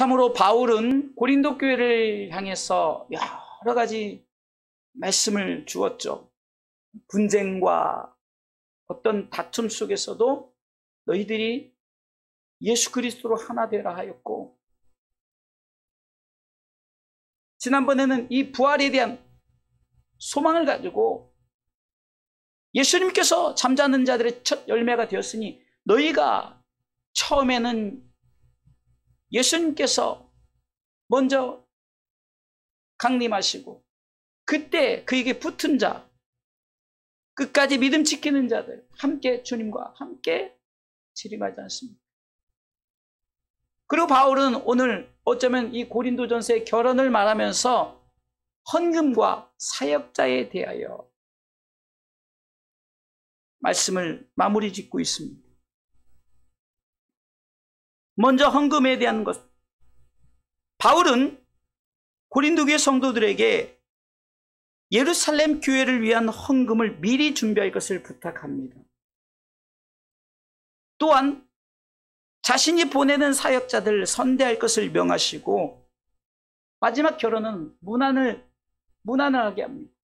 참으로 바울은 고린도 교회를 향해서 여러 가지 말씀을 주었죠. 분쟁과 어떤 다툼 속에서도 너희들이 예수 그리스도로 하나 되라 하였고, 지난번에는 이 부활에 대한 소망을 가지고 예수님께서 잠자는 자들의 첫 열매가 되었으니 너희가 처음에는 예수님께서 먼저 강림하시고 그때 그에게 붙은 자, 끝까지 믿음 지키는 자들 함께 주님과 함께 지림하지 않습니까? 그리고 바울은 오늘 어쩌면 이 고린도전서의 결론을 말하면서 헌금과 사역자에 대하여 말씀을 마무리 짓고 있습니다. 먼저 헌금에 대한 것. 바울은 고린도 교회 성도들에게 예루살렘 교회를 위한 헌금을 미리 준비할 것을 부탁합니다. 또한 자신이 보내는 사역자들 선대할 것을 명하시고, 마지막 결론은 문안을 하게 합니다.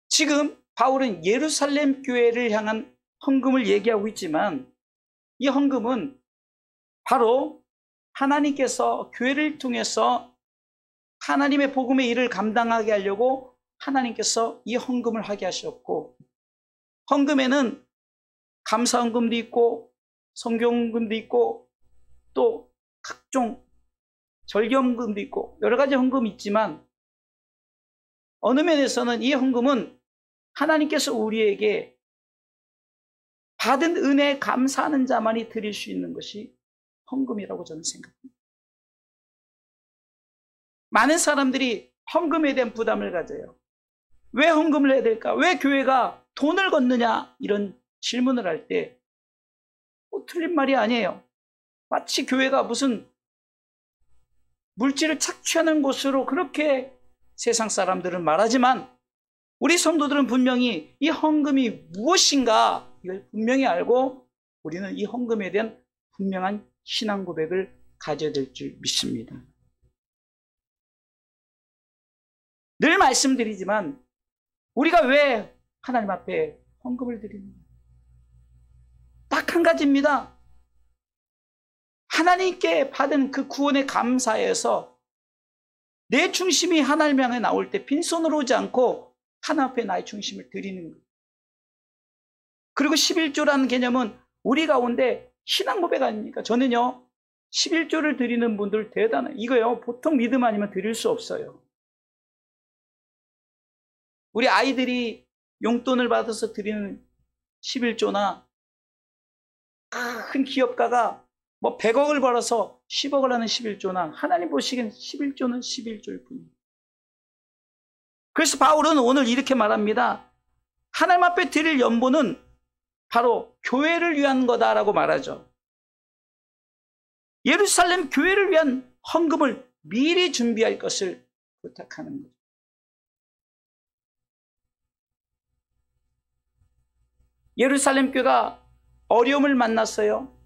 지금 바울은 예루살렘 교회를 향한 헌금을 얘기하고 있지만, 이 헌금은 바로 하나님께서 교회를 통해서 하나님의 복음의 일을 감당하게 하려고 하나님께서 이 헌금을 하게 하셨고, 헌금에는 감사헌금도 있고 성경헌금도 있고 또 각종 절기헌금도 있고 여러 가지 헌금이 있지만, 어느 면에서는 이 헌금은 하나님께서 우리에게 받은 은혜에 감사하는 자만이 드릴 수 있는 것이 헌금이라고 저는 생각합니다. 많은 사람들이 헌금에 대한 부담을 가져요. 왜 헌금을 해야 될까? 왜 교회가 돈을 걷느냐? 이런 질문을 할 때 틀린 말이 아니에요. 마치 교회가 무슨 물질을 착취하는 곳으로 그렇게 세상 사람들은 말하지만, 우리 성도들은 분명히 이 헌금이 무엇인가 이걸 분명히 알고 우리는 이 헌금에 대한 분명한 신앙 고백을 가져야 될 줄 믿습니다. 늘 말씀드리지만 우리가 왜 하나님 앞에 헌금을 드립니까? 딱 한 가지입니다. 하나님께 받은 그 구원의 감사에서 내 중심이 하나님 향해 나올 때 빈손으로 오지 않고 하나님 앞에 나의 중심을 드리는 거예요. 그리고 11조라는 개념은 우리 가운데 신앙 고백 아닙니까? 저는요 11조를 드리는 분들 대단해요. 이거요 보통 믿음 아니면 드릴 수 없어요. 우리 아이들이 용돈을 받아서 드리는 11조나 큰 기업가가 뭐 100억을 벌어서 10억을 하는 11조나 하나님 보시기엔 11조는 11조일 뿐입니다. 그래서 바울은 오늘 이렇게 말합니다. 하나님 앞에 드릴 연보는 바로 교회를 위한 거다라고 말하죠. 예루살렘 교회를 위한 헌금을 미리 준비할 것을 부탁하는 거죠. 예루살렘 교회가 어려움을 만났어요.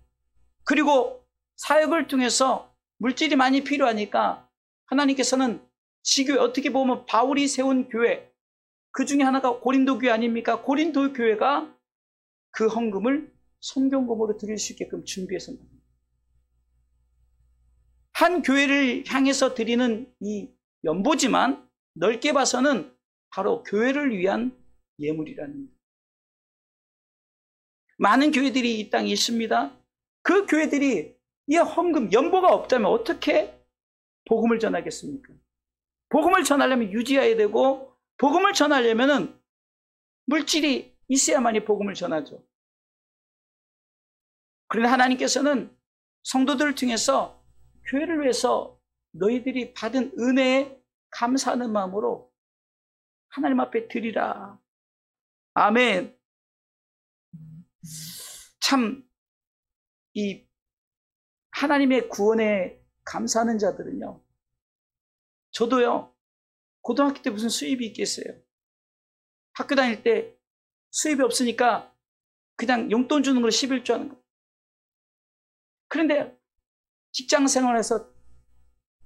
그리고 사역을 통해서 물질이 많이 필요하니까 하나님께서는 지교회, 어떻게 보면 바울이 세운 교회, 그 중에 하나가 고린도 교회 아닙니까? 고린도 교회가 그 헌금을 성경금으로 드릴 수 있게끔 준비해서 한 교회를 향해서 드리는 이 연보지만 넓게 봐서는 바로 교회를 위한 예물이라는 거예요. 많은 교회들이 이 땅에 있습니다. 그 교회들이 이 헌금, 연보가 없다면 어떻게 복음을 전하겠습니까? 복음을 전하려면 유지해야 되고, 복음을 전하려면 물질이 있어야만이 복음을 전하죠. 그런데 하나님께서는 성도들을 통해서 교회를 위해서 너희들이 받은 은혜에 감사하는 마음으로 하나님 앞에 드리라. 아멘. 참 이 하나님의 구원에 감사하는 자들은요, 저도요 고등학교 때 무슨 수입이 있겠어요. 학교 다닐 때 수입이 없으니까 그냥 용돈 주는 걸 11조 하는 거예요. 그런데 직장 생활에서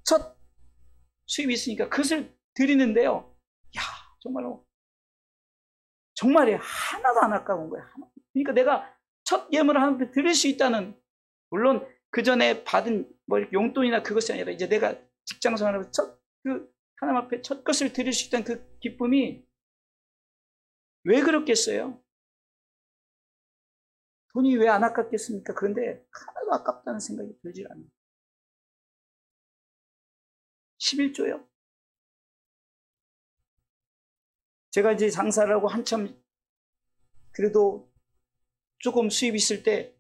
첫 수입이 있으니까 그것을 드리는데요. 야, 정말로 정말이 하나도 안 아까운 거예요. 그러니까 내가 첫 예물을 하나님께 드릴 수 있다는, 물론 그 전에 받은 뭐 용돈이나 그것이 아니라 이제 내가 직장 생활하면서 그 하나님 앞에 첫 것을 드릴 수 있다는 그 기쁨이 왜 그렇겠어요? 돈이 왜 안 아깝겠습니까? 그런데 하나도 아깝다는 생각이 들지 않아요. 11조요. 제가 이제 장사를 하고 한참 그래도 조금 수입이 있을 때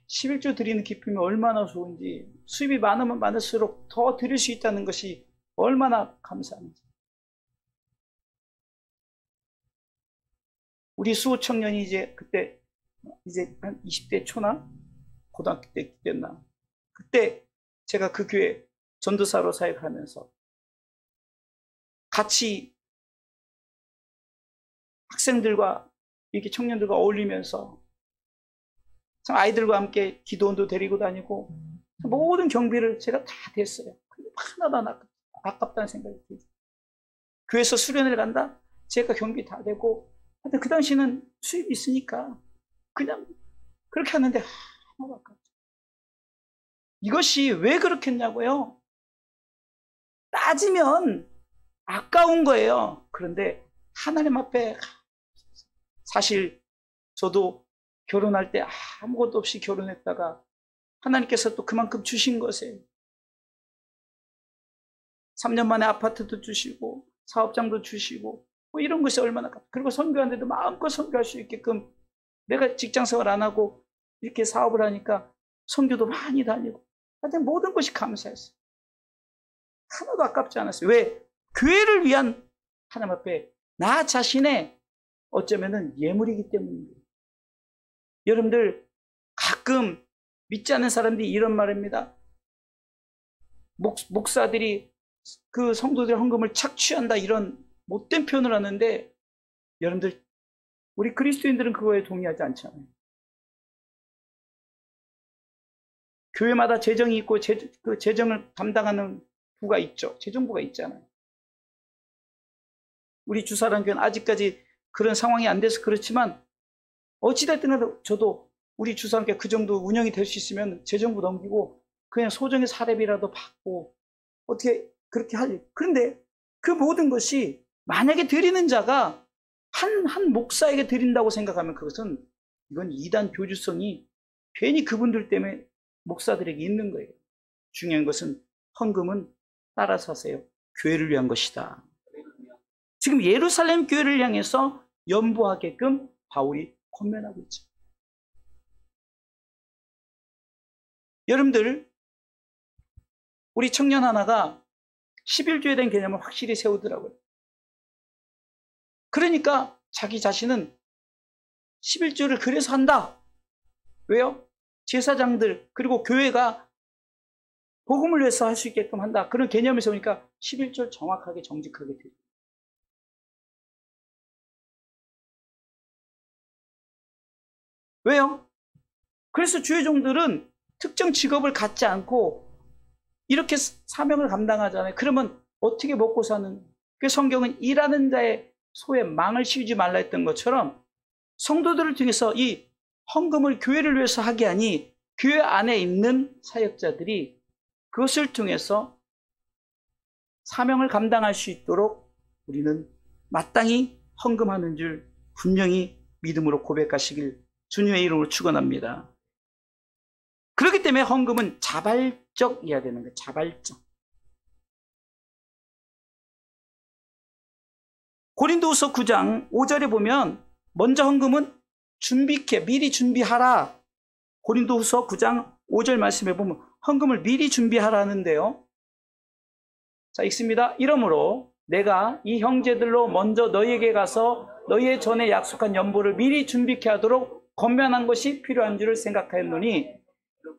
11조 드리는 기쁨이 얼마나 좋은지, 수입이 많으면 많을수록 더 드릴 수 있다는 것이 얼마나 감사한지. 우리 수호 청년이 이제 그때 이제 한 20대 초나 고등학교 때 됐나, 그때 제가 그 교회 전도사로 사역하면서 같이 학생들과 이렇게 청년들과 어울리면서 참 아이들과 함께 기도원도 데리고 다니고 모든 경비를 제가 다 됐어요. 근데 하나도 안 아깝다는 생각이 들죠. 교회에서 수련을 간다? 제가 경비 다 되고, 하여튼 그 당시는 수입이 있으니까 그냥 그렇게 하는데 하나도 아깝죠. 이것이 왜 그렇겠냐고요? 따지면 아까운 거예요. 그런데 하나님 앞에, 사실 저도 결혼할 때 아무것도 없이 결혼했다가 하나님께서 또 그만큼 주신 것에 3년 만에 아파트도 주시고 사업장도 주시고 뭐 이런 것이 얼마나, 그리고 선교하는데도 마음껏 선교할 수 있게끔, 내가 직장 생활 안 하고 이렇게 사업을 하니까 선교도 많이 다니고, 하여튼 모든 것이 감사했어요. 하나도 아깝지 않았어요. 왜? 교회를 위한 하나님 앞에 나 자신의 어쩌면은 예물이기 때문입니다. 여러분들 가끔 믿지 않는 사람들이 이런 말입니다. 목사들이 그 성도들의 헌금을 착취한다, 이런 못된 표현을 하는데, 여러분들 우리 그리스도인들은 그거에 동의하지 않잖아요. 교회마다 재정이 있고 그 재정을 담당하는 부가 있죠. 재정부가 있잖아요. 우리 주사랑교회는 아직까지 그런 상황이 안 돼서 그렇지만, 어찌됐든 저도 우리 주사랑교회 그 정도 운영이 될 수 있으면 재정부 넘기고 그냥 소정의 사례비라도 받고 어떻게 그렇게 할. 그런데 그 모든 것이 만약에 드리는 자가 한 목사에게 드린다고 생각하면 그것은, 이건 이단 교주성이 괜히 그분들 때문에 목사들에게 있는 거예요. 중요한 것은 헌금은 따라서 하세요. 교회를 위한 것이다. 지금 예루살렘 교회를 향해서 연부하게끔 바울이 권면하고 있죠. 여러분들, 우리 청년 하나가 11조에 대한 개념을 확실히 세우더라고요. 그러니까 자기 자신은 11조를 그래서 한다. 왜요? 제사장들 그리고 교회가 복음을 위해서 할 수 있게끔 한다. 그런 개념을 세우니까 11조를 정확하게 정직하게 드립니다. 왜요? 그래서 주의 종들은 특정 직업을 갖지 않고 이렇게 사명을 감당하잖아요. 그러면 어떻게 먹고 사는? 그 성경은 일하는 자의 소에 망을 씌우지 말라 했던 것처럼, 성도들을 통해서 이 헌금을 교회를 위해서 하게 하니 교회 안에 있는 사역자들이 그것을 통해서 사명을 감당할 수 있도록 우리는 마땅히 헌금하는 줄 분명히 믿음으로 고백하시길 주님의 이름으로 축원합니다. 그렇기 때문에 헌금은 자발적이어야 되는 거예요. 자발적. 고린도후서 9장 5절에 보면 먼저 헌금은 준비케, 미리 준비하라. 고린도후서 9장 5절 말씀에 보면 헌금을 미리 준비하라 하는데요. 자, 읽습니다. 이러므로 내가 이 형제들로 먼저 너희에게 가서 너희의 전에 약속한 연보를 미리 준비케 하도록 권면한 것이 필요한 줄을 생각하였노니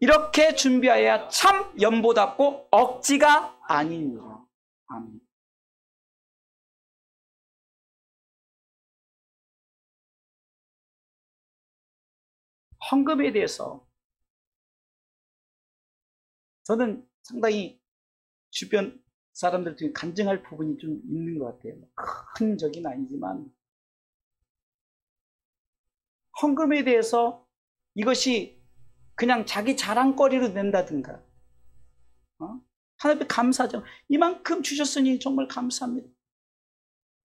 이렇게 준비하여야 참 연보답고 억지가 아니니라. 아멘. 헌금에 대해서 저는 상당히 주변 사람들 중에 간증할 부분이 좀 있는 것 같아요. 큰 적은 아니지만 헌금에 대해서 이것이 그냥 자기 자랑거리로 낸다든가 하나님 앞에 감사하죠. 이만큼 주셨으니 정말 감사합니다.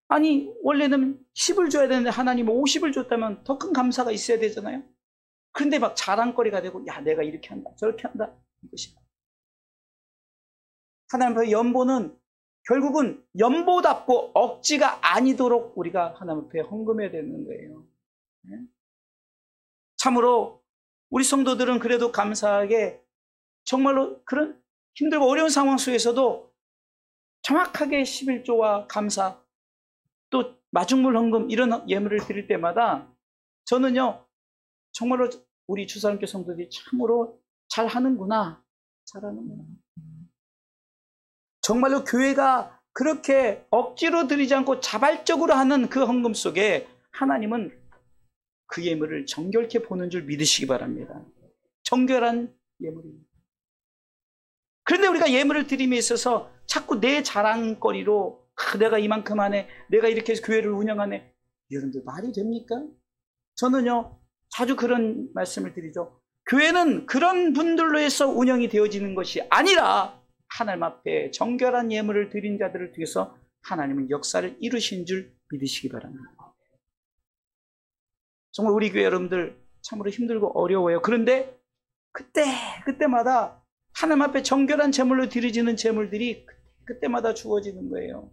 아니 원래는 10을 줘야 되는데 하나님은 50을 줬다면 더 큰 감사가 있어야 되잖아요. 그런데 막 자랑거리가 되고 야 내가 이렇게 한다 저렇게 한다 이것이다. 하나님 앞에 연보는 결국은 연보답고 억지가 아니도록 우리가 하나님 앞에 헌금해야 되는 거예요. 참으로 우리 성도들은 그래도 감사하게 정말로 그런 힘들고 어려운 상황 속에서도 정확하게 11조와 감사 또 마중물 헌금 이런 예물을 드릴 때마다 저는요 정말로 우리 주사님교 성도들이 참으로 잘하는구나 잘하는구나. 정말로 교회가 그렇게 억지로 드리지 않고 자발적으로 하는 그 헌금 속에 하나님은 그 예물을 정결케 보는 줄 믿으시기 바랍니다. 정결한 예물입니다. 그런데 우리가 예물을 드림에 있어서 자꾸 내 자랑거리로 내가 이만큼 하네 내가 이렇게 해서 교회를 운영하네 여러분들 말이 됩니까? 저는요 자주 그런 말씀을 드리죠. 교회는 그런 분들로 해서 운영이 되어지는 것이 아니라 하나님 앞에 정결한 예물을 드린 자들을 통해서 하나님은 역사를 이루신 줄 믿으시기 바랍니다. 정말 우리 교회 여러분들 참으로 힘들고 어려워요. 그런데 그때마다 하나님 앞에 정결한 제물로 드려지는 제물들이 그때마다 주어지는 거예요.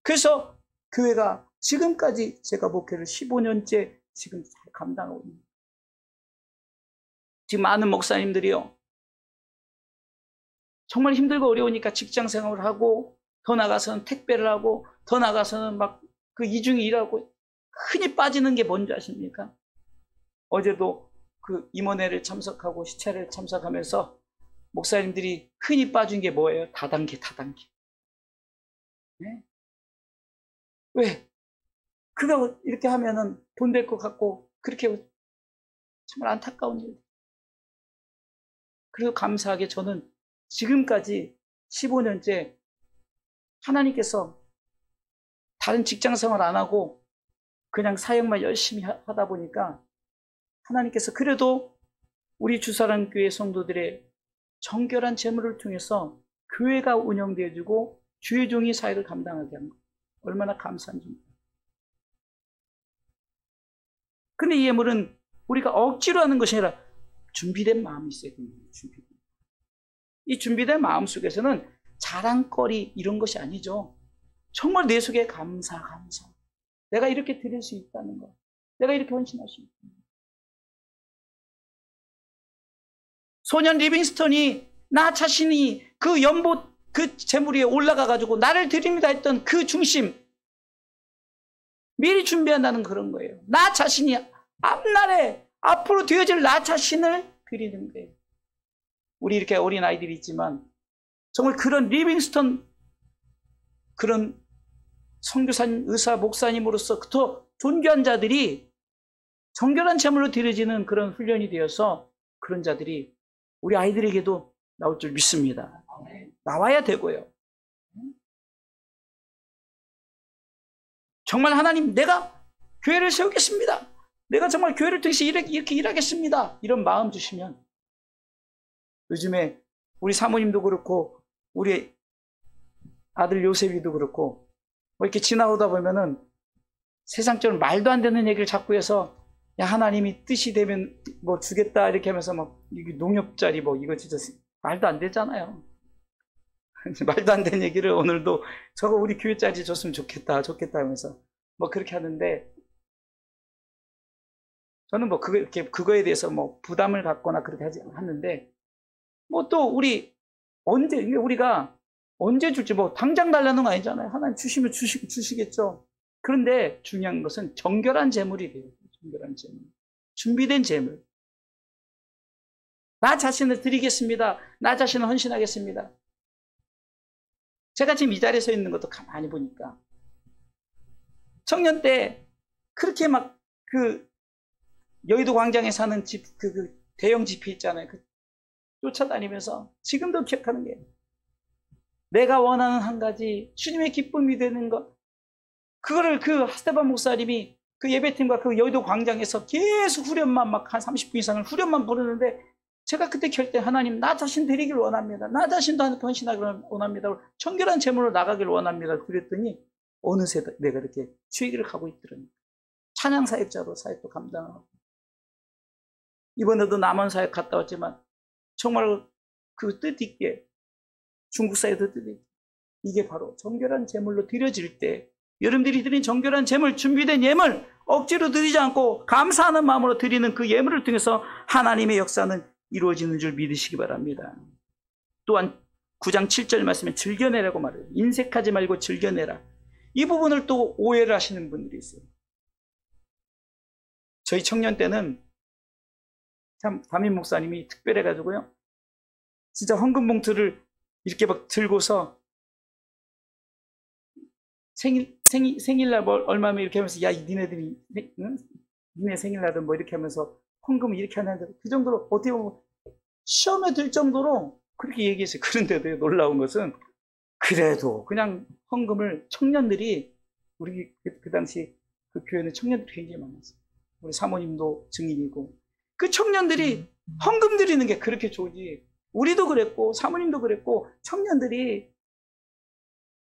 그래서 교회가 지금까지 제가 목회를 15년째 지금 잘 감당하고 있습니다. 지금 많은 목사님들이요 정말 힘들고 어려우니까 직장 생활을 하고 더 나가서는 택배를 하고 더 나가서는 막 그 이중에 일하고 흔히 빠지는 게 뭔지 아십니까? 어제도 그 임원회를 참석하고 시찰을 참석하면서 목사님들이 흔히 빠진 게 뭐예요? 다단계. 네? 왜? 그거 이렇게 하면은 돈 될 것 같고 그렇게 정말 안타까운 일. 그리고 감사하게 저는 지금까지 15년째 하나님께서 다른 직장 생활 안 하고 그냥 사역만 열심히 하다 보니까 하나님께서 그래도 우리 주사랑교회 성도들의 정결한 재물을 통해서 교회가 운영되어지고 주의 종이 사역을 감당하게 한 것. 얼마나 감사한지. 근데 이 예물은 우리가 억지로 하는 것이 아니라 준비된 마음이 있어야 됩니다. 이 준비된 마음 속에서는 자랑거리 이런 것이 아니죠. 정말 내 속에 감사. 내가 이렇게 드릴 수 있다는 것. 내가 이렇게 헌신할 수 있다는 것. 소년 리빙스턴이 나 자신이 그 연못 그 재물 위에 올라가가지고 나를 드립니다 했던 그 중심. 미리 준비한다는 그런 거예요. 나 자신이 앞날에 앞으로 되어질 나 자신을 드리는 거예요. 우리 이렇게 어린 아이들이 있지만 정말 그런 리빙스턴 그런 선교사님, 의사, 목사님으로서 더 존귀한 자들이 정결한 제물로 드려지는 그런 훈련이 되어서 그런 자들이 우리 아이들에게도 나올 줄 믿습니다. 나와야 되고요. 정말 하나님 내가 교회를 세우겠습니다. 내가 정말 교회를 통해서 이렇게 일하겠습니다. 이런 마음 주시면 요즘에 우리 사모님도 그렇고 우리 아들 요셉이도 그렇고 뭐 이렇게 지나오다 보면은 세상적으로 말도 안 되는 얘기를 자꾸 해서 야 하나님이 뜻이 되면 뭐 주겠다 이렇게 하면서 막 이게 농협짜리 뭐 이거 진짜 말도 안 되잖아요. 말도 안 되는 얘기를 오늘도 저거 우리 교회짜리 줬으면 좋겠다 하면서 뭐 그렇게 하는데 저는 뭐 그거에 대해서 뭐 부담을 갖거나 그렇게 하지 않는데 뭐 또 우리가 언제 줄지 뭐 당장 달라는 거 아니잖아요. 하나님 주시면 주시겠죠. 그런데 중요한 것은 정결한 재물이 돼요. 정결한 재물. 준비된 재물. 나 자신을 드리겠습니다. 나 자신을 헌신하겠습니다. 제가 지금 이 자리에 서 있는 것도 가만히 보니까 청년 때 그렇게 막 여의도 광장에 사는 집, 그 대형 집회 있잖아요. 그 쫓아다니면서 지금도 기억하는 게, 내가 원하는 한 가지, 주님의 기쁨이 되는 것. 그거를 그 스테반 목사님이 그 예배팀과 그 여의도 광장에서 계속 후렴만 막 한 30분 이상을 후렴만 부르는데, 제가 그때 켤 때, 하나님 나 자신 드리길 원합니다. 나 자신도 헌신하기를 원합니다. 청결한 제물로 나가기를 원합니다. 그랬더니 어느새 내가 이렇게 주의를 가고 있더라고요. 찬양 사역자로 사역도 감당하고, 이번에도 남원 사역 갔다 왔지만 정말 그 뜻있게 중국 사역도 뜻있게, 이게 바로 정결한 제물로 드려질 때, 여러분들이 드린 정결한 제물, 준비된 예물 억지로 드리지 않고 감사하는 마음으로 드리는 그 예물을 통해서 하나님의 역사는 이루어지는 줄 믿으시기 바랍니다. 또한 9장 7절 말씀에 즐겨내라고 말해요. 인색하지 말고 즐겨내라. 이 부분을 또 오해를 하시는 분들이 있어요. 저희 청년 때는 참 담임 목사님이 특별해가지고요, 진짜 헌금 봉투를 이렇게 막 들고서 생일날 뭐 얼마면 이렇게 하면서, 야, 니네들이, 응? 니네 생일날은 뭐 이렇게 하면서 헌금을 이렇게 하는데, 그 정도로 어떻게 보면 시험에 들 정도로 그렇게 얘기했어요. 그런데도 놀라운 것은, 그래도 그냥 헌금을 청년들이, 우리 그 당시 그 교회는 청년들이 굉장히 많았어요. 우리 사모님도 증인이고, 그 청년들이 헌금 드리는 게 그렇게 좋지. 우리도 그랬고 사모님도 그랬고, 청년들이,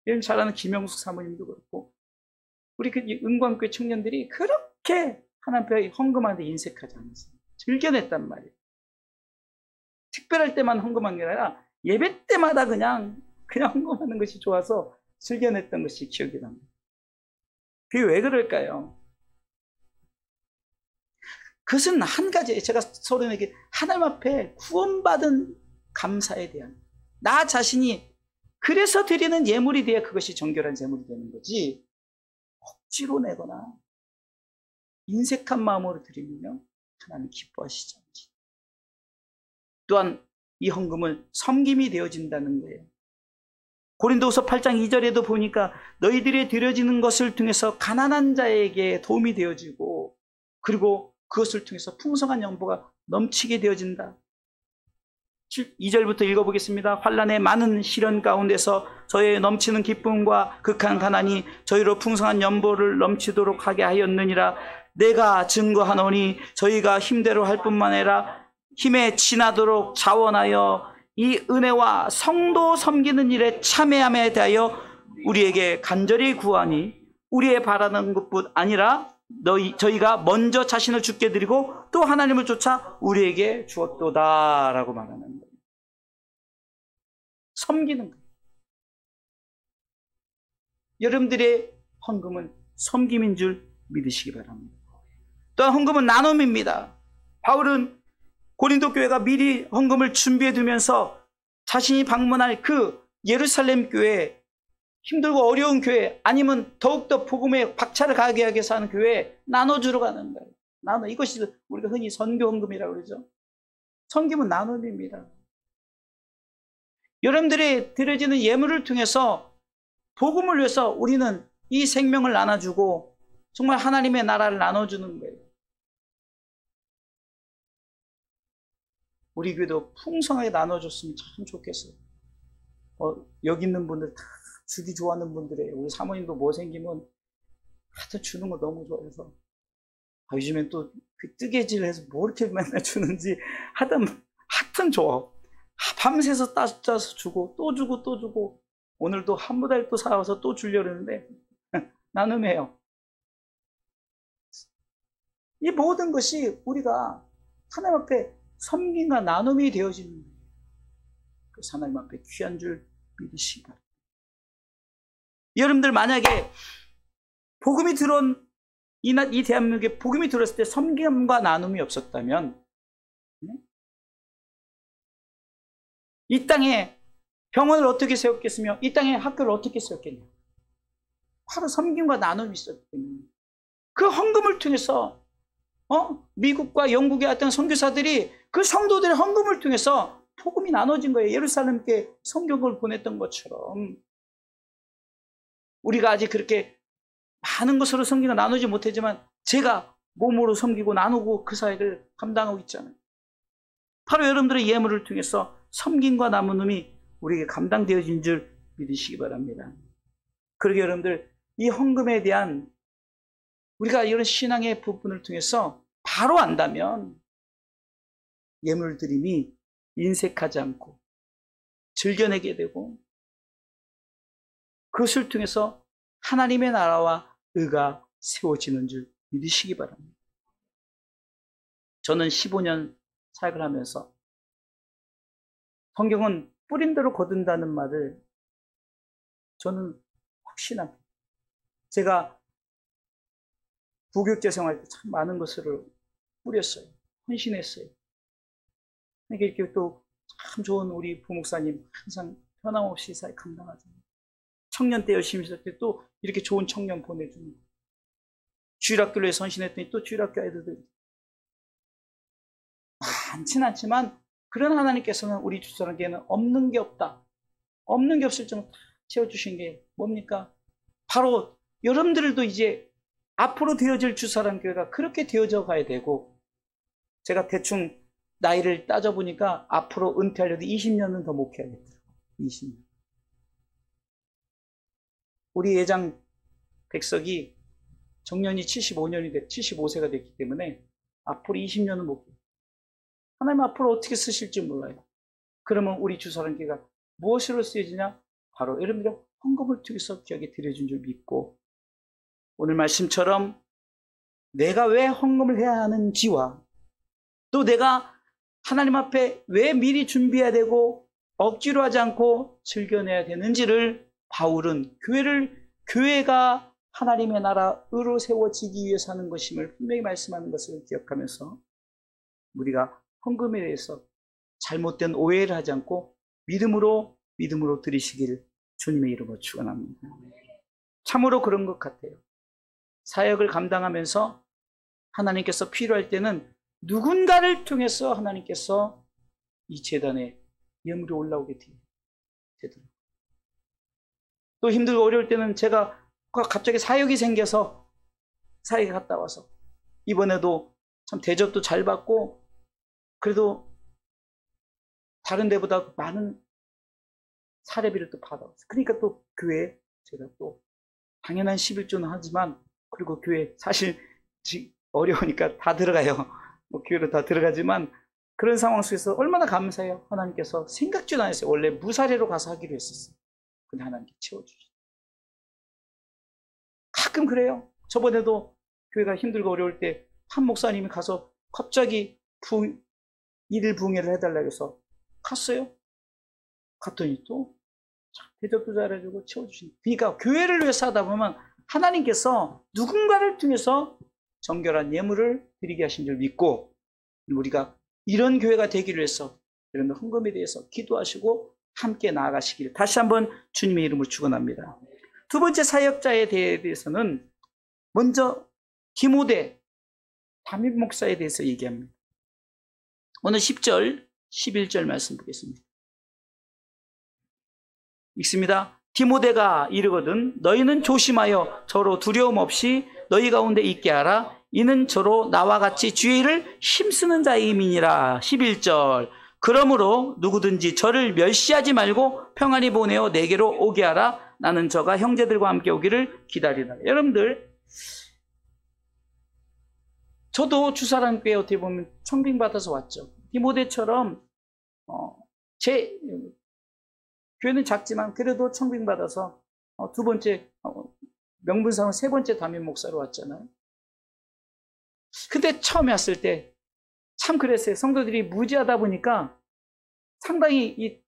여러분 잘 아는 김영숙 사모님도 그렇고, 우리 그 은광교회 청년들이 그렇게 하나님 앞에 헌금하는데 인색하지 않았어요. 즐겨냈단 말이에요. 특별할 때만 헌금한 게 아니라 예배 때마다 그냥 헌금하는 것이 좋아서 즐겨냈던 것이 기억이 납니다. 그게 왜 그럴까요? 그것은 한 가지, 제가 서로에게 하나님 앞에 구원받은 감사에 대한, 나 자신이 그래서 드리는 예물이 돼야 그것이 정결한 제물이 되는 거지, 억지로 내거나 인색한 마음으로 드리면 하나님 기뻐하시지 않지. 또한 이 헌금은 섬김이 되어진다는 거예요. 고린도후서 8장 2절에도 보니까 너희들이 드려지는 것을 통해서 가난한 자에게 도움이 되어지고, 그리고 그것을 통해서 풍성한 영보가 넘치게 되어진다. 2절부터 읽어보겠습니다. 환난의 많은 시련 가운데서 저희의 넘치는 기쁨과 극한 가난이 저희로 풍성한 연보를 넘치도록 하게 하였느니라. 내가 증거하노니 저희가 힘대로 할 뿐만 아니라 힘에 지나도록 자원하여 이 은혜와 성도 섬기는 일에 참여함에 대하여 우리에게 간절히 구하니, 우리의 바라는 것뿐 아니라 저희가 먼저 자신을 주께 드리고 또 하나님을 쫓아 우리에게 주었도다 라고 말하는 거예요. 섬기는 거예요. 여러분들의 헌금은 섬김인 줄 믿으시기 바랍니다. 또한 헌금은 나눔입니다. 바울은 고린도 교회가 미리 헌금을 준비해 두면서 자신이 방문할 그 예루살렘 교회, 힘들고 어려운 교회, 아니면 더욱더 복음에 박차를 가게 하기 위해서 하는 교회에 나눠주러 가는 거예요. 이것이 우리가 흔히 선교 헌금이라고 그러죠. 섬김은 나눔입니다. 여러분들이 드려지는 예물을 통해서 복음을 위해서 우리는 이 생명을 나눠주고 정말 하나님의 나라를 나눠주는 거예요. 우리 교회도 풍성하게 나눠줬으면 참 좋겠어요. 여기 있는 분들 다 주기 좋아하는 분들이에요. 우리 사모님도 뭐 생기면 하도 주는 거 너무 좋아해서, 요즘엔 또 그 뜨개질해서 뭐 이렇게 맨날 주는지 하여튼 좋아. 밤새서 따서 주고 또 주고 또 주고, 오늘도 한 무달 또 사와서 또 주려고 했는데 나눔해요. 이 모든 것이 우리가 하나님 앞에 섬김과 나눔이 되어지는 거예요. 그래서 하나님 앞에 귀한 줄 믿으시기 바랍니다. 여러분들 만약에 복음이 들어온 이 대한민국에 복음이 들어왔을 때 섬김과 나눔이 없었다면, 이 땅에 병원을 어떻게 세웠겠으며 이 땅에 학교를 어떻게 세웠겠냐? 바로 섬김과 나눔이 있었기 때문에, 그 헌금을 통해서 미국과 영국의 어떤 선교사들이 그 성도들의 헌금을 통해서 복음이 나눠진 거예요. 예루살렘께 성경을 보냈던 것처럼 우리가 아직 그렇게 많은 것으로 성경을 나누지 못하지만, 제가 몸으로 섬기고 나누고 그 사역을 감당하고 있잖아요. 바로 여러분들의 예물을 통해서 섬김과 나눔이 우리에게 감당되어진 줄 믿으시기 바랍니다. 그러게 여러분들, 이 헌금에 대한 우리가 이런 신앙의 부분을 통해서 바로 안다면 예물 드림이 인색하지 않고 즐겨내게 되고, 그것을 통해서 하나님의 나라와 의가 세워지는 줄 믿으시기 바랍니다. 저는 15년 사역을 하면서 성경은 뿌린 대로 거둔다는 말을 저는 확신합니다. 제가 부교육자 생활 때 참 많은 것을 뿌렸어요. 헌신했어요. 이렇게 또 참 좋은 우리 부목사님 항상 변함없이 사역 감당하잖아요. 청년 때 열심히 있을 때 또 이렇게 좋은 청년 보내주는, 주일학교에 헌신했더니 또 주일학교 애들도 많진 않지만, 그런 하나님께서는 우리 주사람에게는 없는 게 없다, 없는 게 없을 정도 다 채워주신 게 뭡니까? 바로 여러분들도 이제 앞으로 되어질 주사람교회가 그렇게 되어져 가야 되고, 제가 대충 나이를 따져보니까 앞으로 은퇴하려도 20년은 더 목회하겠더라고요. 20년. 우리 예장 백석이 정년이 75세가 됐기 때문에 앞으로 20년은 목회. 하나님 앞으로 어떻게 쓰실지 몰라요. 그러면 우리 주사람교회가 무엇으로 쓰여지냐? 바로 여러분들의 헌금을 통해서 기억에 드려준 줄 믿고, 오늘 말씀처럼 내가 왜 헌금을 해야 하는지와 또 내가 하나님 앞에 왜 미리 준비해야 되고 억지로 하지 않고 즐겨내야 되는지를 바울은 교회가 하나님의 나라 의로 세워지기 위해서 하는 것임을 분명히 말씀하는 것을 기억하면서, 우리가 헌금에 대해서 잘못된 오해를 하지 않고 믿음으로 드리시길 주님의 이름으로 축원합니다. 참으로 그런 것 같아요. 사역을 감당하면서 하나님께서 필요할 때는 누군가를 통해서 하나님께서 이 제단에 예물이 올라오게 되더라고요. 또 힘들고 어려울 때는 제가 갑자기 사역이 생겨서 사역에 갔다 와서, 이번에도 참 대접도 잘 받고, 그래도 다른 데보다 많은 사례비를 또 받아왔어요. 그러니까 또 교회에 제가 또 당연한 11조는 하지만, 그리고 교회 사실 어려우니까 다 들어가요. 교회로 다 들어가지만, 그런 상황 속에서 얼마나 감사해요. 하나님께서 생각지도 않았어요. 원래 무사례로 가서 하기로 했었어요. 근데 하나님께 채워주셨어요. 가끔 그래요. 저번에도 교회가 힘들고 어려울 때 한 목사님이 가서 갑자기 일일 부흥회를 해달라고 해서 갔어요. 갔더니 또 대접도 잘해주고 채워주신다. 그러니까 교회를 위해서 하다 보면 하나님께서 누군가를 통해서 정결한 예물을 드리게 하신 줄 믿고, 우리가 이런 교회가 되기를 위해서 여러분들 헌금에 대해서 기도하시고 함께 나아가시길 다시 한번 주님의 이름으로 축원합니다. 두 번째 사역자에 대해서는 먼저 디모데 담임 목사에 대해서 얘기합니다. 오늘 10절, 11절 말씀 보겠습니다. 읽습니다. 디모데가 이르거든 너희는 조심하여 저로 두려움 없이 너희 가운데 있게 하라. 이는 저로 나와 같이 주의 일을 힘쓰는 자임이니라. 11절. 그러므로 누구든지 저를 멸시하지 말고 평안히 보내어 내게로 오게 하라. 나는 저가 형제들과 함께 오기를 기다리다. 여러분들, 저도 주사람교회 어떻게 보면 청빙받아서 왔죠. 디모데처럼 제 교회는 작지만 그래도 청빙받아서 두 번째, 명분상은 세 번째 담임 목사로 왔잖아요. 근데 처음에 왔을 때 참 그랬어요. 성도들이 무지하다 보니까 상당히 이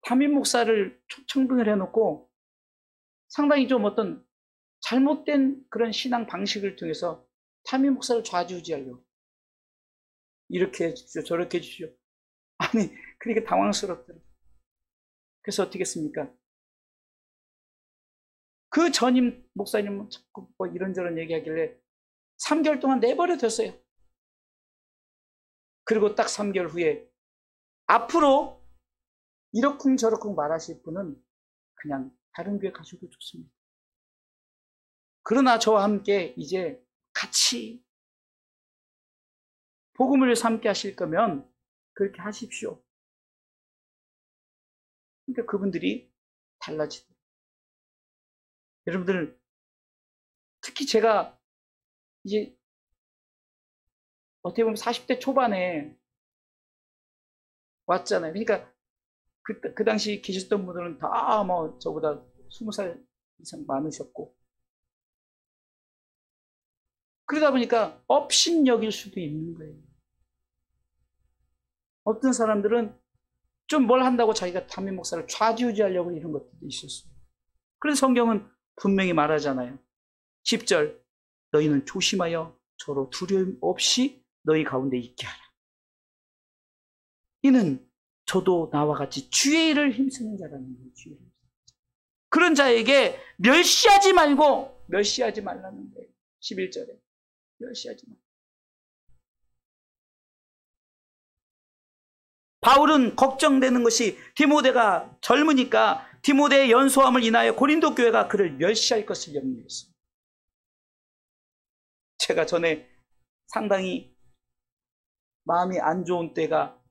담임 목사를 청빙을 해놓고 상당히 좀 어떤 잘못된 그런 신앙 방식을 통해서 담임 목사를 좌지우지하려고, 이렇게 해주십시오, 저렇게 해주십시오. 아니, 그러니까 당황스럽더라고요. 그래서 어떻게 했습니까? 그 전임 목사님은 자꾸 뭐 이런저런 얘기하길래 3개월 동안 내버려 뒀어요. 그리고 딱 3개월 후에 앞으로 이러쿵저러쿵 말하실 분은 그냥 다른 교회 가셔도 좋습니다. 그러나 저와 함께 이제 같이 복음을 위해서 함께 하실 거면 그렇게 하십시오. 그러니까 그분들이 달라지더라고요. 여러분들, 특히 제가 이제 어떻게 보면 40대 초반에 왔잖아요. 그러니까 그 당시 계셨던 분들은 다 뭐 저보다 20살 이상 많으셨고, 그러다 보니까 업신여길 수도 있는 거예요. 어떤 사람들은 좀 뭘 한다고 자기가 담임 목사를 좌지우지하려고 이런 것들도 있었어요. 그래서 성경은 분명히 말하잖아요. 10절, 너희는 조심하여 서로 두려움 없이 너희 가운데 있게 하라. 이는 저도 나와 같이 주의 일을 힘쓰는 자라는 거예요. 주의 일. 그런 자에게 멸시하지 말라는 거예요. 11절에 멸시하지 마. 바울은 걱정되는 것이 디모데가 젊으니까 디모데의 연소함을 인하여 고린도 교회가 그를 멸시할 것을 염려했어요. 제가 전에 상당히 마음이 안 좋은 때가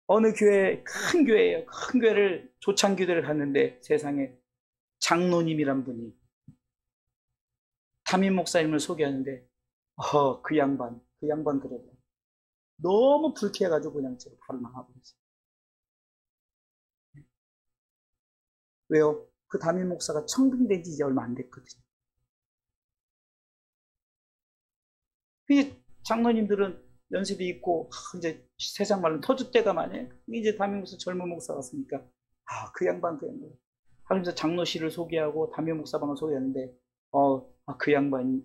어느 교회, 큰 교회예요. 큰 교회를, 조창교회를 갔는데 세상에 장로님이란 분이 담임 목사님을 소개하는데 그 양반 그러고 너무 불쾌해가지고 그냥 제가 바로 나가버렸어요. 왜요? 그 담임 목사가 청빙된 지 이제 얼마 안 됐거든요. 장로님들은 연세도 있고 이제 세상 말로 터줏대감 아니에요. 이제 담임 목사 젊은 목사 갔으니까 그 양반 하면서 장로실을 소개하고 담임 목사방을 소개하는데 그 양반이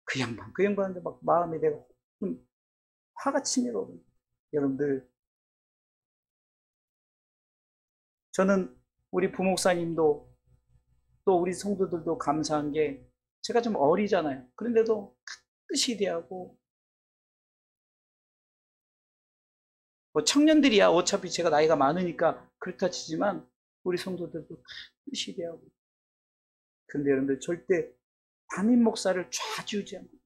그 양반인데 막 마음에 내가 좀 화가 치밀어. 여러분들, 저는 우리 부목사님도 또 우리 성도들도 감사한 게 제가 좀 어리잖아요. 그런데도 가끔씩 대하고 뭐 청년들이야 어차피 제가 나이가 많으니까 그렇다 치지만 우리 성도들도 가끔씩 대하고. 근데 여러분들 절대 담임 목사를 좌지우지하는 거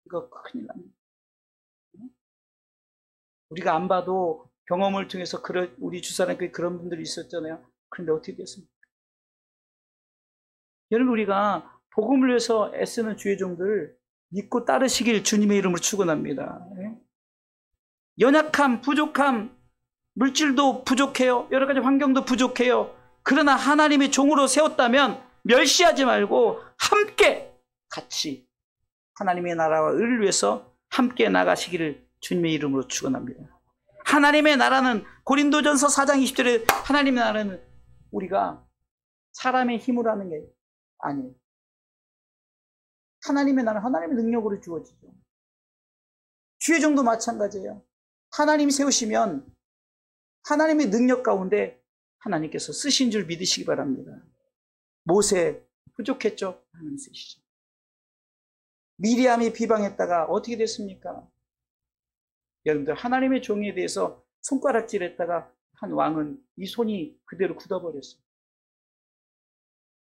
이거 큰일 납니다. 우리가 안 봐도 경험을 통해서 우리 주사람교회 그런 분들이 있었잖아요. 그런데 어떻게 됐습니까? 여러분, 우리가 복음을 위해서 애쓰는 주의 종들 믿고 따르시길 주님의 이름으로 축원합니다. 연약함, 부족함, 물질도 부족해요. 여러 가지 환경도 부족해요. 그러나 하나님의 종으로 세웠다면 멸시하지 말고 함께 같이 하나님의 나라와 의를 위해서 함께 나가시기를 주님의 이름으로 축원합니다. 하나님의 나라는 고린도전서 4장 20절에 하나님의 나라는 우리가 사람의 힘으로 하는 게 아니에요. 하나님의 나라는 하나님의 능력으로 주어지죠. 주의 종도 마찬가지예요. 하나님이 세우시면 하나님의 능력 가운데 하나님께서 쓰신 줄 믿으시기 바랍니다. 모세 부족했죠? 하나님 쓰시죠. 미리암이 비방했다가 어떻게 됐습니까? 여러분들, 하나님의 종에 대해서 손가락질했다가 한 왕은 이 손이 그대로 굳어버렸어요.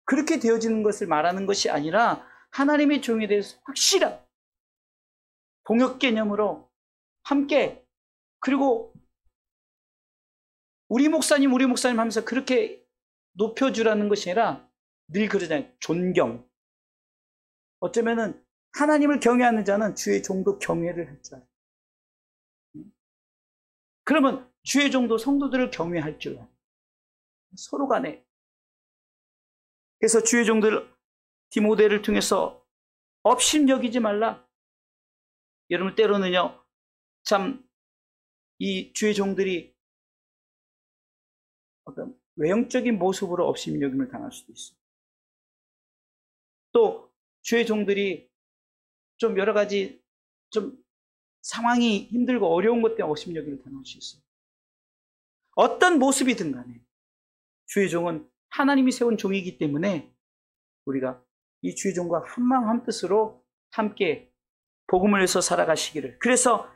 그렇게 되어지는 것을 말하는 것이 아니라 하나님의 종에 대해서 확실한 동역 개념으로 함께, 그리고 우리 목사님 하면서 그렇게 높여주라는 것이 아니라 늘 그러잖아요. 존경. 어쩌면은 하나님을 경외하는 자는 주의 종도 경외를 할 줄 알아요. 그러면 주의 종도 성도들을 경외할 줄 알아요. 서로 간에. 그래서 주의 종들 디모데를 통해서 업신여기지 말라. 여러분, 때로는요, 참 이 주의 종들이 어떤 외형적인 모습으로 업신여김을 당할 수도 있어요. 또 주의 종들이 좀 여러 가지 좀 상황이 힘들고 어려운 것 때문에 업신여김을 당할 수 있어요. 어떤 모습이든 간에 주의 종은 하나님이 세운 종이기 때문에 우리가 이 주의 종과 한마음 한뜻으로 함께 복음을 위해서 살아가시기를. 그래서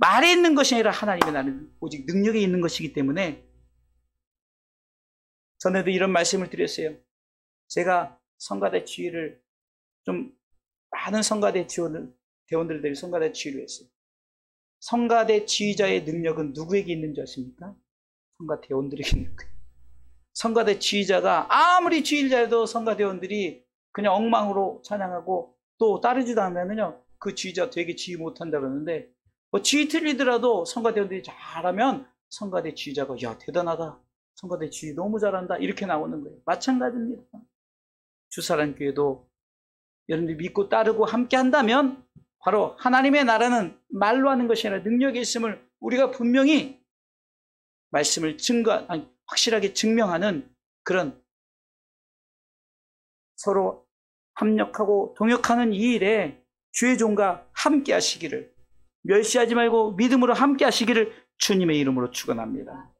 말에 있는 것이 아니라 하나님의 나라는 오직 능력에 있는 것이기 때문에 전에도 이런 말씀을 드렸어요. 제가 성가대 지휘를 좀 많은 성가대 대원들이 성가대 지휘를 했어요. 성가대 지휘자의 능력은 누구에게 있는지 아십니까? 성가대원들에게 있는 거예요. 성가대 지휘자가 아무리 지휘를 잘해도 성가대원들이 그냥 엉망으로 찬양하고 또 따르지도 않으면요, 그 지휘자 되게 지휘 못한다 그러는데, 뭐 지휘 틀리더라도 성가대원들이 잘하면 성가대 지휘자가 야 대단하다, 성가대 지휘 너무 잘한다, 이렇게 나오는 거예요. 마찬가지입니다. 주사랑교회도 여러분들이 믿고 따르고 함께 한다면 바로 하나님의 나라는 말로 하는 것이 아니라 능력이 있음을 우리가 분명히 말씀을 확실하게 증명하는 그런 서로 합력하고 동역하는 이 일에 주의 종과 함께 하시기를, 멸시하지 말고 믿음으로 함께 하시기를 주님의 이름으로 축원합니다.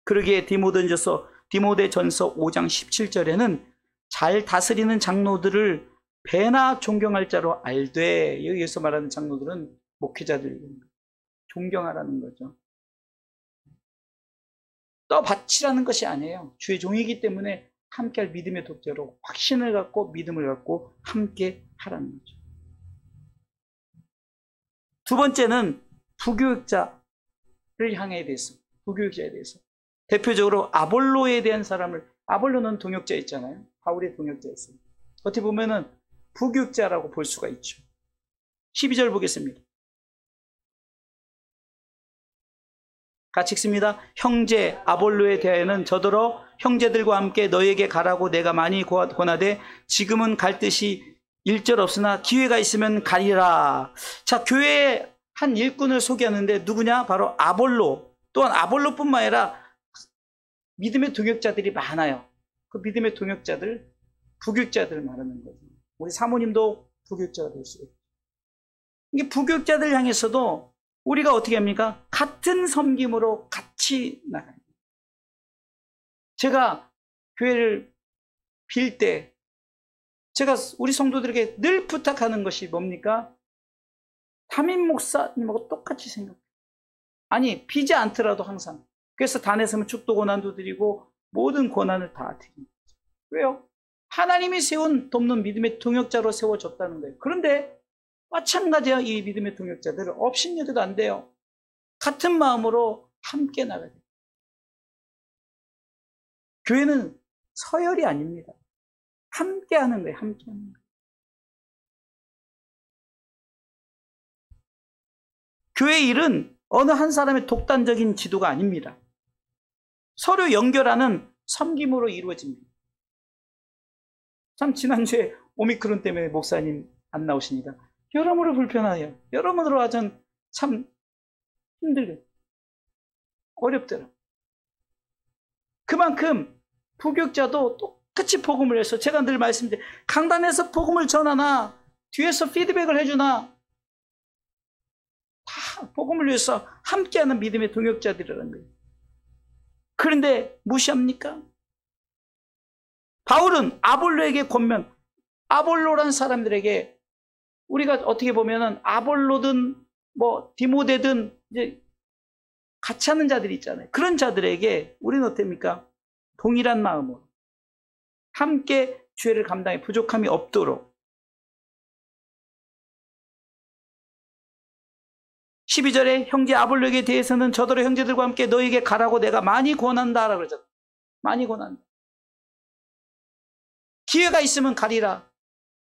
그러기에 디모데전서 5장 17절에는 잘 다스리는 장로들을 배나 존경할 자로 알되, 여기에서 말하는 장로들은 목회자들 존경하라는 거죠. 떠받치라는 것이 아니에요. 주의 종이기 때문에 함께할 믿음의 독자로 확신을 갖고 믿음을 갖고 함께 하라는 거죠. 두 번째는 부교육자를 향해 대해서, 부교육자에 대해서 대표적으로 아볼로에 대한 사람을, 아볼로는 동역자 있잖아요. 바울의 동역자였어요. 어떻게 보면은 부교육자라고 볼 수가 있죠. 12절 보겠습니다. 같이 읽습니다. 형제 아볼로에 대하여는 저더러 형제들과 함께 너에게 가라고 내가 많이 권하되 지금은 갈 뜻이 일절없으나 기회가 있으면 가리라. 자, 교회의 한 일꾼을 소개하는데 누구냐? 바로 아볼로. 또한 아볼로뿐만 아니라 믿음의 동역자들이 많아요. 그 믿음의 동역자들, 부교육자들을 말하는 거죠. 우리 사모님도 부교육자가 될 수 있어요. 이게 부교육자들 향해서도 우리가 어떻게 합니까? 같은 섬김으로 같이 나가요. 제가 교회를 빌 때 제가 우리 성도들에게 늘 부탁하는 것이 뭡니까? 담임 목사님하고 똑같이 생각해요. 아니, 비지 않더라도 항상. 그래서 단에서는 축도 고난도 드리고 모든 고난을 다 드립니다. 왜요? 하나님이 세운 돕는 믿음의 동역자로 세워졌다는 거예요. 그런데 마찬가지야. 이 믿음의 동역자들을 업신여겨도 안 돼요. 같은 마음으로 함께 나가야 돼요. 교회는 서열이 아닙니다. 함께 하는 거예요. 함께 하는 거예요. 교회 일은 어느 한 사람의 독단적인 지도가 아닙니다. 서로 연결하는 섬김으로 이루어집니다. 참 지난주에 오미크론 때문에 목사님 안 나오시니까 여러모로 불편해요. 여러모로 하전 참 힘들게 어렵더라. 그만큼 부교육자도 똑같이 복음을 해서 제가 늘 말씀드려요. 강단에서 복음을 전하나 뒤에서 피드백을 해주나 다 복음을 위해서 함께하는 믿음의 동역자들이라는 거예요. 그런데 무시합니까? 바울은 아볼로에게 권면, 아볼로란 사람들에게 우리가 어떻게 보면은 아볼로든 뭐 디모데든 이제 같이 하는 자들이 있잖아요. 그런 자들에게 우리는 어떻습니까? 동일한 마음으로 함께 죄를 감당해 부족함이 없도록. 12절에 형제 아볼로에게 대해서는 저더러 형제들과 함께 너에게 가라고 내가 많이 권한다라고 그러잖아요. 많이 권한다. 기회가 있으면 가리라.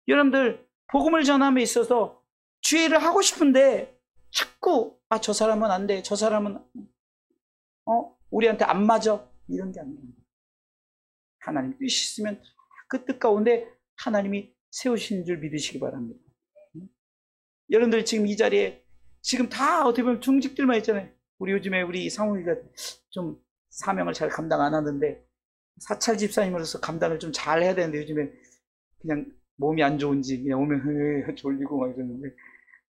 여러분들 복음을 전함에 있어서 주의를 하고 싶은데 자꾸 저 사람은 안 돼. 저 사람은 우리한테 안 맞아. 이런 게 아니에요. 하나님 뜻이 있으면 그 뜻 가운데 하나님이 세우신 줄 믿으시기 바랍니다. 여러분들 지금 이 자리에 지금 다 어떻게 보면 중직들만 있잖아요. 우리 요즘에 우리 상훈이가 좀 사명을 잘 감당 안 하는데 사찰 집사님으로서 감당을 좀 잘 해야 되는데 요즘에 그냥 몸이 안 좋은지 그냥 오면 졸리고 막 이러는데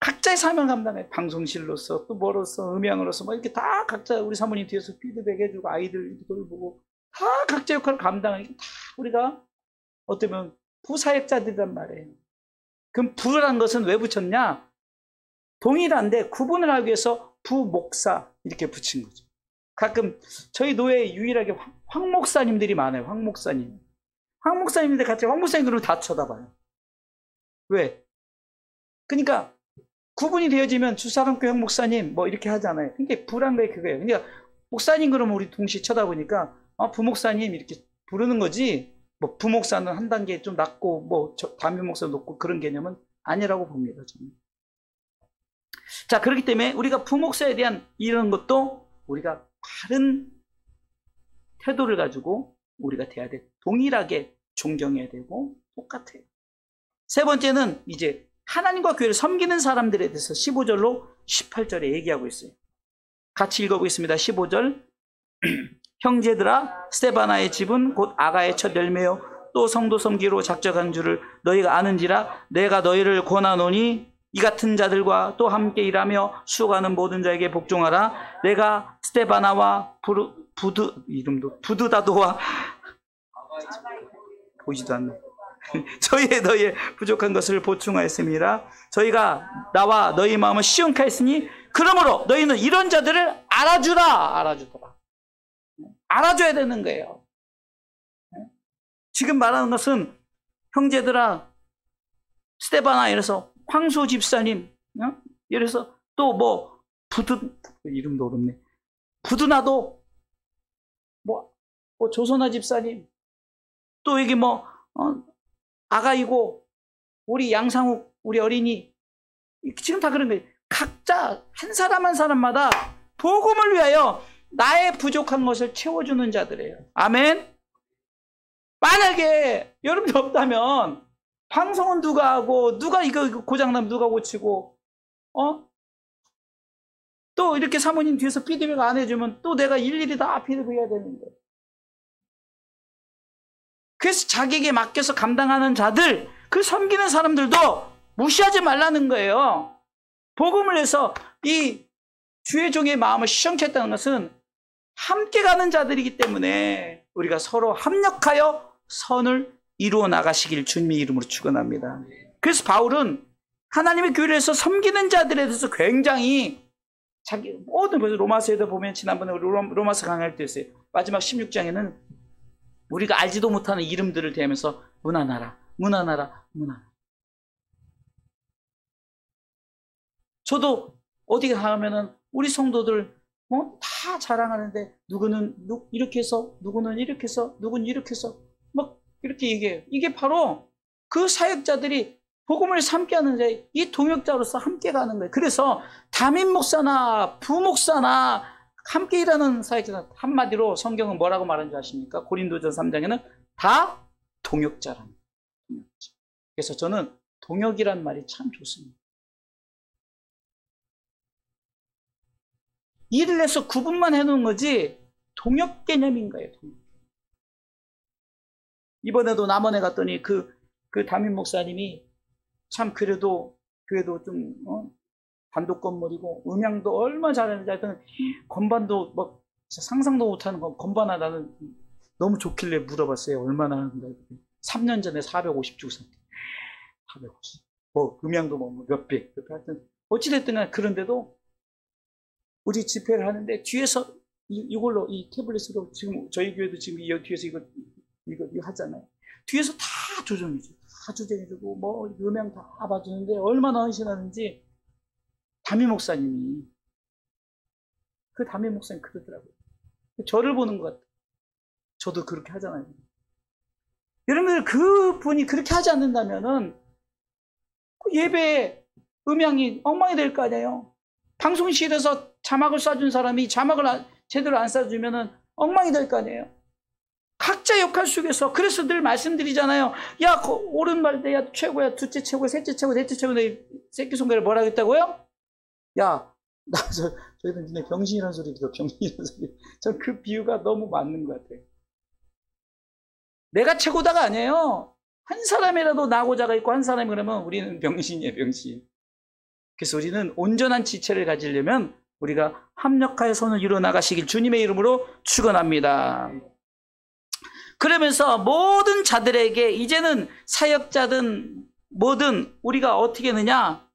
각자의 사명 감당해. 방송실로서 또 뭐로서 음향으로서 막 이렇게 다 각자 우리 사모님 뒤에서 피드백 해주고 아이들 돌보고 다 각자 역할을 감당하니까 다 우리가 어떻게 보면 부사역자들이란 말이에요. 그럼 부라는 것은 왜 붙였냐? 동일한데 구분을 하기 위해서 부목사 이렇게 붙인 거죠. 가끔 저희 노예에 유일하게 황 목사님들이 많아요. 황 목사님. 황 목사님인데 같이 황 목사님 그러면 다 쳐다봐요. 왜? 그러니까 구분이 되어지면 주사랑교회 형 목사님 뭐 이렇게 하잖아요. 그러니까 불안 게 그거예요. 그러니까 목사님 그러면 우리 동시에 쳐다보니까 부목사님 이렇게 부르는 거지, 뭐 부목사는 한 단계 좀 낮고 뭐 담임 목사 높고 그런 개념은 아니라고 봅니다. 저는. 자, 그렇기 때문에 우리가 부목사에 대한 이런 것도 우리가 바른 태도를 가지고 우리가 돼야 돼. 동일하게 존경해야 되고 똑같아요. 세 번째는 이제 하나님과 교회를 섬기는 사람들에 대해서 15절로 18절에 얘기하고 있어요. 같이 읽어보겠습니다. 15절. 형제들아, 스데바나의 집은 곧 아가의 첫 열매요 또 성도 섬기로 작정한 줄을 너희가 아는지라. 내가 너희를 권하노니 이 같은 자들과 또 함께 일하며 수고하는 모든 자에게 복종하라. 내가 스데바나와 부드다도와 보이지도 않네. 너희의 부족한 것을 보충하였습니다. 저희가 나와 너희 마음을 시원케 했으니 그러므로 너희는 이런 자들을 알아주더라. 알아줘야 되는 거예요. 지금 말하는 것은 형제들아, 스데바나, 이래서 황소 집사님, 이래서 또 뭐 이름도 어렵네. 부드나도 뭐 조선아 집사님, 또 여기 아가이고 우리 양상욱 우리 어린이, 지금 다 그런 거예요. 각자 한 사람 한 사람마다 복음을 위하여 나의 부족한 것을 채워주는 자들이에요. 아멘. 만약에 여러분이 없다면 방송은 누가 하고, 누가 이거 고장나면 누가 고치고, 또 이렇게 사모님 뒤에서 피드백 안 해주면 또 내가 일일이 다 피드백 해야 되는데. 그래서 자기에게 맡겨서 감당하는 자들, 그 섬기는 사람들도 무시하지 말라는 거예요. 복음을 해서 이 주의 종의 마음을 시원케 했다는 것은 함께 가는 자들이기 때문에 우리가 서로 합력하여 선을 이루어 나가시길 주님의 이름으로 축원합니다. 그래서 바울은 하나님의 교회를 해서 섬기는 자들에 대해서 굉장히 자기 모든, 그래서 로마서에도 보면 지난번에 로마서 강의할 때 했어요. 마지막 16장에는 우리가 알지도 못하는 이름들을 대하면서 문안하라. 저도 어디 가면은 우리 성도들 다 자랑하는데 누구는 이렇게 해서, 누구는 이렇게 해서, 누구는 이렇게 해서 막 이렇게 얘기해요. 이게 바로 그 사역자들이 복음을 함께하는 자, 이 동역자로서 함께 가는 거예요. 그래서 담임 목사나 부목사나 함께 일하는 사역자, 한마디로 성경은 뭐라고 말하는 줄 아십니까? 고린도전 3장에는 다 동역자라는 거예요. 그래서 저는 동역이란 말이 참 좋습니다. 일을 해서 구분만 해놓은 거지 동역 개념인 거예요. 동역. 이번에도 남원에 갔더니 그 담임 목사님이 참 그래도 교회도 좀 단독 건물이고 음향도 얼마나 잘하는지 하여튼 건반도 막 상상도 못하는 건반 하나는 너무 좋길래 물어봤어요. 얼마나 하는가. 3년 전에 450 주고 샀대. 450. 음향도 몇백. 하여튼 어찌됐든 간에, 그런데도 우리 집회를 하는데 뒤에서 이걸로, 이 태블릿으로, 지금 저희 교회도 지금 여기 뒤에서 이거 하잖아요. 뒤에서 다 조정해주고, 다 조정해주고, 음향 다 봐주는데 얼마나 헌신하는지 담임 목사님이, 그 담임 목사님 그러더라고요. 저를 보는 것 같아요. 저도 그렇게 하잖아요. 여러분들, 그분이 그렇게 하지 않는다면은 그 예배에 음향이 엉망이 될 거 아니에요. 방송실에서 자막을 쏴준 사람이 자막을 제대로 안 쏴주면은 엉망이 될 거 아니에요. 각자 역할 속에서, 그래서 늘 말씀드리잖아요. 야, 오른발 야 최고야, 둘째 최고야, 셋째 최고, 넷째 최고. 내 새끼손가락을 뭐라 했다고요? 야, 저희는 그냥 병신이라는 소리 들어, 병신이라는 소리. 전 그 비유가 너무 맞는 것 같아요. 내가 최고다가 아니에요. 한 사람이라도 나고자가 있고 한 사람이 그러면 우리는 병신이에요, 병신. 그래서 우리는 온전한 지체를 가지려면 우리가 합력하여 선을 이루어 나가시길 주님의 이름으로 축원합니다. 그러면서 모든 자들에게, 이제는 사역자든 뭐든 우리가 어떻게 하느냐,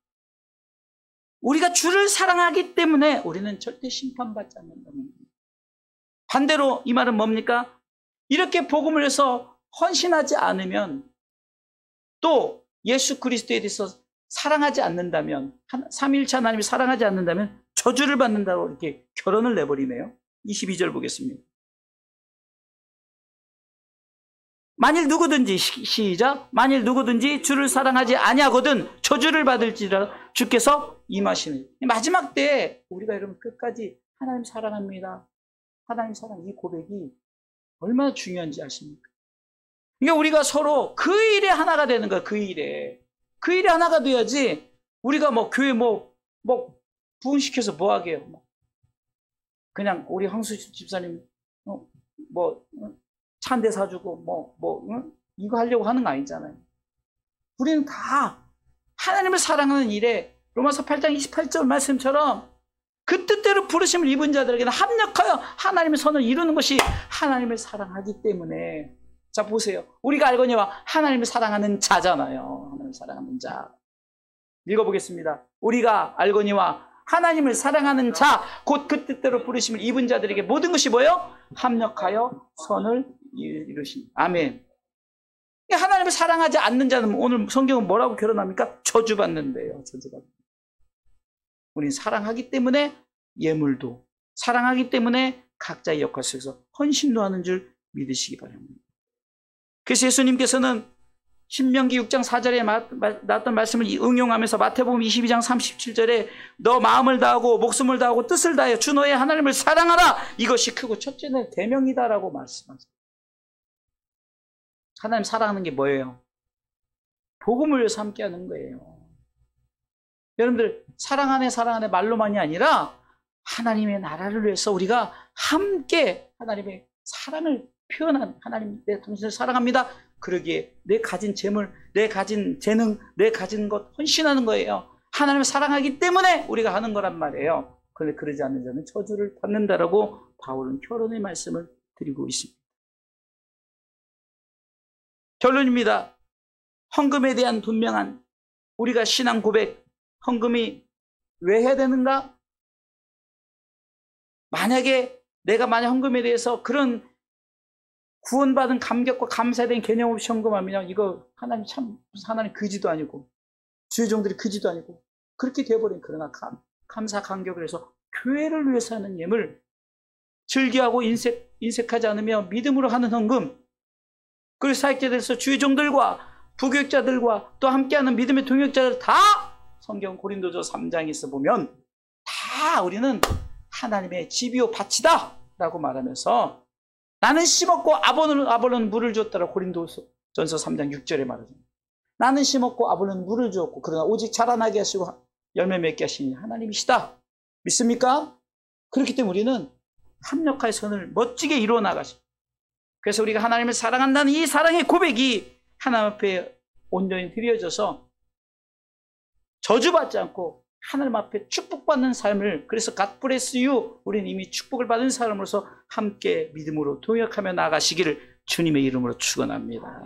우리가 주를 사랑하기 때문에 우리는 절대 심판받지 않는다는 겁니다. 반대로 이 말은 뭡니까? 이렇게 복음을 해서 헌신하지 않으면, 또 예수 그리스도에 대해서 사랑하지 않는다면, 삼위일체 하나님이 사랑하지 않는다면 저주를 받는다고 이렇게 결론을 내버리네요. 22절 보겠습니다. 만일 누구든지, 시작, 만일 누구든지 주를 사랑하지 아니하거든 저주를 받을지라 주께서 임하시는. 마지막 때에 우리가 여러분 끝까지 하나님 사랑합니다, 하나님 사랑, 이 고백이 얼마나 중요한지 아십니까? 그러니까 우리가 서로 그 일에 하나가 되는 거야. 그 일에 하나가 돼야지. 우리가 뭐 교회 뭐 부흥시켜서 뭐 하게요? 그냥 우리 황수 집사님 차 한 대 사주고 이거 하려고 하는 거 아니잖아요. 우리는 다 하나님을 사랑하는 일에 로마서 8장 28절 말씀처럼 그 뜻대로 부르심을 입은 자들에게는 합력하여 하나님의 선을 이루는 것이 하나님을 사랑하기 때문에. 자, 보세요. 우리가 알거니와 하나님을 사랑하는 자잖아요. 하나님을 사랑하는 자. 읽어보겠습니다. 우리가 알거니와 하나님을 사랑하는 자, 곧 그 뜻대로 부르심을 입은 자들에게 모든 것이 뭐예요? 합력하여 선을 이루신. 아멘. 하나님을 사랑하지 않는 자는 오늘 성경은 뭐라고 결론합니까? 저주받는데요. 저주받는. 우리는 사랑하기 때문에 예물도, 사랑하기 때문에 각자의 역할 속에서 헌신도 하는 줄 믿으시기 바랍니다. 그래서 예수님께서는 신명기 6장 4절에 나왔던 말씀을 응용하면서 마태복음 22장 37절에 너 마음을 다하고 목숨을 다하고 뜻을 다하여 주 너의 하나님을 사랑하라, 이것이 크고 첫째 계명이다라고 말씀하세요. 하나님 사랑하는 게 뭐예요? 복음을 위해서 함께하는 거예요. 여러분들, 사랑하네 말로만이 아니라 하나님의 나라를 위해서 우리가 함께 하나님의 사랑을 표현한, 하나님 내 당신을 사랑합니다, 그러기에 내 가진 재물, 내 가진 재능, 내 가진 것 헌신하는 거예요. 하나님을 사랑하기 때문에 우리가 하는 거란 말이에요. 그런데 그러지 않는 자는 저주를 받는다라고 바울은 결론의 말씀을 드리고 있습니다. 결론입니다. 헌금에 대한 분명한 우리가 신앙 고백, 헌금이 왜 해야 되는가? 만약에 내가 헌금에 대해서 그런 구원받은 감격과 감사에 대한 개념 없이 헌금하면 이거 하나님 하나님 그지도 아니고 주의 종들이 그지도 아니고 그렇게 되어버린. 그러나 감사 감격을 해서 교회를 위해서 하는 예물, 즐겨하고 인색하지 않으며 믿음으로 하는 헌금, 그리고 사역자들에서 주의 종들과 부교육자들과 또 함께하는 믿음의 동역자들 다 성경 고린도서 3장에서 보면 다 우리는 하나님의 집이요 밭이다 라고 말하면서 나는 심었고 아볼로는 물을 줬다라고 고린도전서 3장 6절에 말하죠. 나는 심었고 아볼로는 물을 주었고 그러나 오직 자라나게 하시고 열매 맺게 하시니 하나님이시다. 믿습니까? 그렇기 때문에 우리는 합력하여 선을 멋지게 이루어 나가죠. 그래서 우리가 하나님을 사랑한다는 이 사랑의 고백이 하나님 앞에 온전히 드려져서 저주받지 않고 하나님 앞에 축복받는 삶을, 그래서 God bless you, 우리는 이미 축복을 받은 사람으로서 함께 믿음으로 동역하며 나가시기를 주님의 이름으로 축원합니다.